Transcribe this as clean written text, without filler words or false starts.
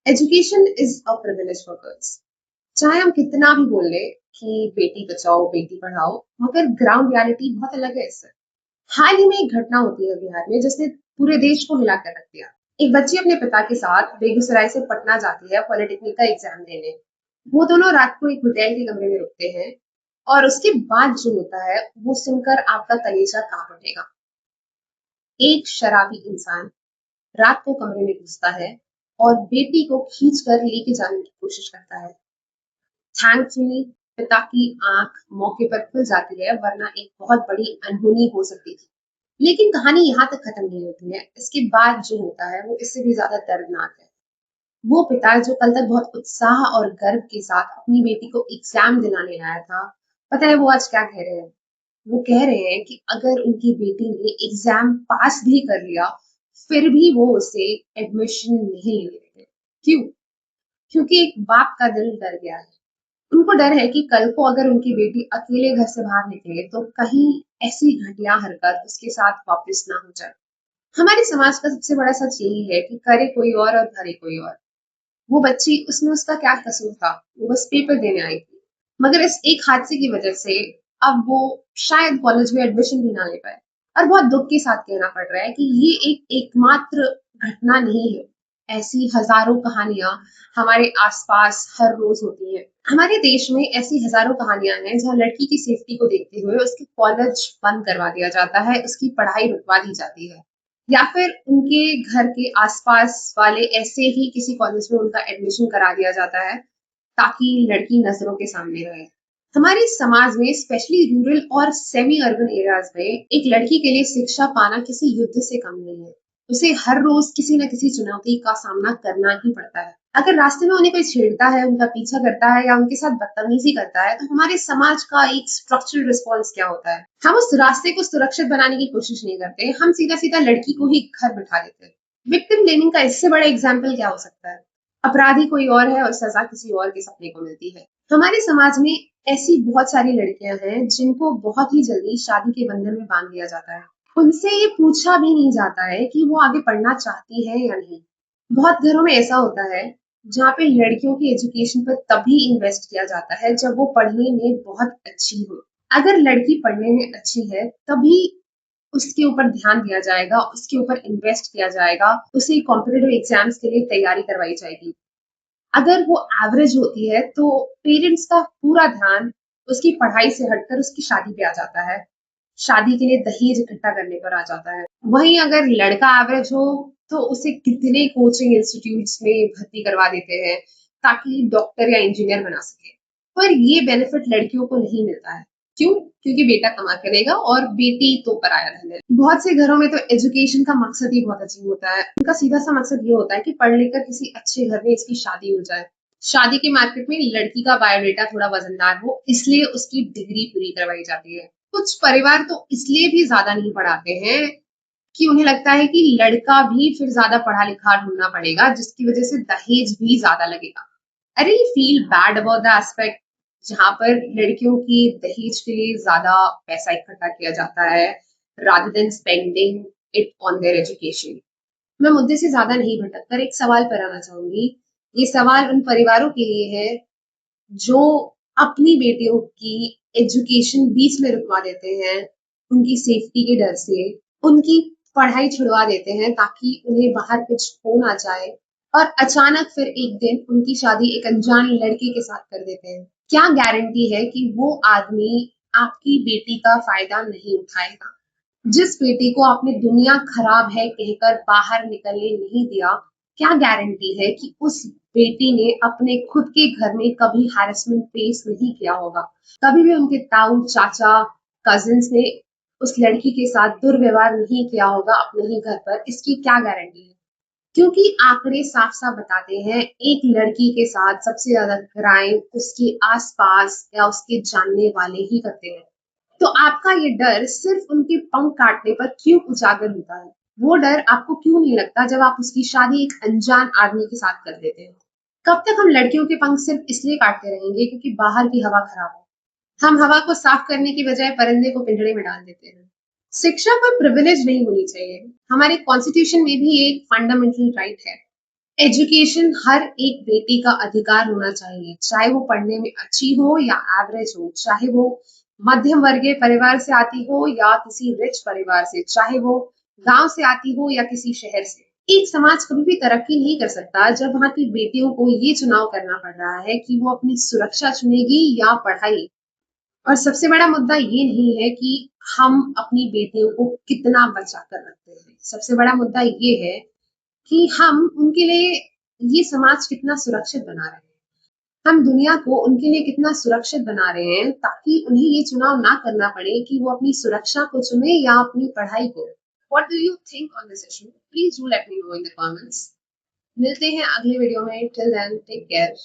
Education is a privilege for girls. चाहे हम कितना भी बोल ले कि बेटी बचाओ बेटी पढ़ाओ, मगर ग्राउंड रियलिटी बहुत अलग है इससे। हाल ही में एक घटना होती है बिहार में जिसने पूरे देश को हिला कर रख दिया। एक बच्ची अपने पिता के साथ बेगूसराय से पटना जाती है पॉलिटेक्निक का एग्जाम देने। वो दोनों रात को एक होटल के कमरे में रुकते हैं और उसके बाद जो होता है वो सुनकर आपका कलेजा कांप उठेगा। एक शराबी इंसान रात को कमरे में घुसता है और बेटी को खींच कर लेके जाने की कोशिश करता है। थैंकफुली पिता की आंख मौके पर खुल जाती है, वरना एक बहुत बड़ी अनहोनी हो सकती थी। लेकिन कहानी यहाँ तक खत्म नहीं होती है। इसके बाद जो होता है वो इससे भी ज्यादा दर्दनाक है। वो पिता जो कल तक बहुत उत्साह और गर्व के साथ अपनी बेटी को एग्जाम दिलाने आया था, पता है वो आज क्या कह रहे हैं? वो कह रहे हैं कि अगर उनकी बेटी ने एग्जाम पास भी कर लिया, फिर भी वो उसे एडमिशन नहीं लेने देंगे। क्यों? क्योंकि एक बाप का दिल डर गया है। उनको डर है कि कल को अगर उनकी बेटी अकेले घर से बाहर निकले तो कहीं ऐसी घटिया हरकत उसके साथ वापस ना हो जाए। हमारे समाज का सबसे बड़ा सच यही है कि करे कोई और भरे कोई और। वो बच्ची, उसमें उसका क्या कसूर था? वो बस पेपर देने आई थी। मगर इस एक हादसे की वजह से अब वो शायद कॉलेज में एडमिशन भी ना ले पाए। और बहुत दुख के साथ कहना पड़ रहा है कि ये एक एकमात्र घटना नहीं है। ऐसी हजारों कहानियां हमारे आसपास हर रोज होती हैं। हमारे देश में ऐसी हजारों कहानियां हैं जहाँ लड़की की सेफ्टी को देखते हुए उसके कॉलेज बंद करवा दिया जाता है, उसकी पढ़ाई रुकवा दी जाती है, या फिर उनके घर के आसपास वाले ऐसे ही किसी कॉलेज में उनका एडमिशन करा दिया जाता है ताकि लड़की नजरों के सामने रहे। हमारे समाज में स्पेशली रूरल और सेमी अर्बन एरियाज में एक लड़की के लिए शिक्षा पाना किसी युद्ध से कम नहीं है। उसे हर रोज किसी न किसी चुनौती का सामना करना ही पड़ता है। अगर रास्ते में उन्हें कोई छेड़ता है, उनका पीछा करता है या उनके साथ बदतमीजी करता है, तो हमारे समाज का एक स्ट्रक्चरल रिस्पॉन्स क्या होता है? हम उस रास्ते को सुरक्षित बनाने की कोशिश नहीं करते, हम सीधा सीधा लड़की को ही घर बिठा देते हैं। विक्टिम ब्लेमिंग का इससे बड़ा एग्जाम्पल क्या हो सकता है? अपराधी कोई और है और सजा किसी और के सपने को मिलती है। हमारे समाज में ऐसी बहुत सारी लड़कियां हैं जिनको बहुत ही जल्दी शादी के बंधन में बांध दिया जाता है। उनसे ये पूछा भी नहीं जाता है कि वो आगे पढ़ना चाहती है या नहीं। बहुत घरों में ऐसा होता है जहाँ पे लड़कियों की एजुकेशन पर तभी इन्वेस्ट किया जाता है जब वो पढ़ने में बहुत अच्छी हो। अगर लड़की पढ़ने में अच्छी है तभी उसके ऊपर ध्यान दिया जाएगा, उसके ऊपर इन्वेस्ट किया जाएगा, उसे कॉम्पिटिटिव एग्जाम्स के लिए तैयारी करवाई जाएगी। अगर वो एवरेज होती है तो पेरेंट्स का पूरा ध्यान उसकी पढ़ाई से हटकर उसकी शादी पे आ जाता है, शादी के लिए दहेज इकट्ठा करने पर आ जाता है। वहीं अगर लड़का एवरेज हो तो उसे कितने कोचिंग इंस्टीट्यूट्स में भर्ती करवा देते हैं ताकि डॉक्टर या इंजीनियर बना सके। पर ये बेनिफिट लड़कियों को नहीं मिलता है। क्यों? क्योंकि बेटा कमा के देगा और बेटी तो पराया धन है। बहुत से घरों में तो एजुकेशन का मकसद ही बहुत अजीब होता है। उनका सीधा सा मकसद ये होता है कि पढ़ लिखकर किसी अच्छे घर में इसकी शादी हो जाए। शादी के मार्केट में लड़की का बायोडेटा थोड़ा वजनदार हो, इसलिए उसकी डिग्री पूरी करवाई जाती है। कुछ परिवार तो इसलिए भी ज्यादा नहीं पढ़ाते हैं कि उन्हें लगता है कि लड़का भी फिर ज्यादा पढ़ा लिखा ढूंढना पड़ेगा, जिसकी वजह से दहेज भी ज्यादा लगेगा। अरे feel bad about the aspect जहां पर लड़कियों की दहेज के लिए ज्यादा पैसा इकट्ठा किया जाता है rather than spending it on their education। मैं मुद्दे से ज्यादा नहीं भटक कर एक सवाल पर आना चाहूंगी। ये सवाल उन परिवारों के लिए है जो अपनी बेटियों की एजुकेशन बीच में रुकवा देते हैं उनकी सेफ्टी के डर से, उनकी पढ़ाई छुड़वा देते हैं ताकि उन्हें बाहर कुछ हो ना जाए, और अचानक फिर एक दिन उनकी शादी एक अनजान लड़के के साथ कर देते हैं। क्या गारंटी है कि वो आदमी आपकी बेटी का फायदा नहीं उठाएगा? जिस बेटी को आपने दुनिया खराब है कहकर बाहर निकलने नहीं दिया, क्या गारंटी है कि उस बेटी ने अपने खुद के घर में कभी हैरेसमेंट फेस नहीं किया होगा? कभी भी उनके ताऊ चाचा कजिन्स ने उस लड़की के साथ दुर्व्यवहार नहीं किया होगा अपने ही घर पर? इसकी क्या गारंटी है? क्योंकि आंकड़े साफ साफ बताते हैं एक लड़की के साथ सबसे ज्यादा क्राइम उसके आसपास या उसके जानने वाले ही करते हैं। तो आपका ये डर सिर्फ उनके पंख काटने पर क्यों उजागर होता है? वो डर आपको क्यों नहीं लगता जब आप उसकी शादी एक अनजान आदमी के साथ कर देते हैं? कब तक हम लड़कियों के पंख सिर्फ इसलिए काटते रहेंगे क्योंकि बाहर की हवा खराब है? हम हवा को साफ करने की बजाय परिंदे को पिंजरे में डाल देते हैं। शिक्षा कोई प्रिविलेज नहीं होनी चाहिए। हमारे कॉन्स्टिट्यूशन में भी एक फंडामेंटल राइट है। एजुकेशन हर एक बेटी का अधिकार होना चाहिए, चाहे वो पढ़ने में अच्छी हो या एवरेज हो, चाहे वो मध्यम वर्गीय परिवार से आती हो या किसी रिच परिवार से, चाहे वो गांव से आती हो या किसी शहर से। एक समाज कभी भी तरक्की नहीं कर सकता जब वहां की बेटियों को ये चुनाव करना पड़ रहा है कि वो अपनी सुरक्षा चुनेगी या पढ़ाई। और सबसे बड़ा मुद्दा ये नहीं है कि हम अपनी बेटियों को कितना बचा कर रखते हैं, सबसे बड़ा मुद्दा ये है कि हम उनके लिए ये समाज कितना सुरक्षित बना रहे हैं। हम दुनिया को उनके लिए कितना सुरक्षित बना रहे हैं ताकि उन्हें ये चुनाव ना करना पड़े कि वो अपनी सुरक्षा को चुने या अपनी पढ़ाई को। What do you think on this issue? Please do let me know in the comments. मिलते हैं अगले वीडियो में। Till then, take care.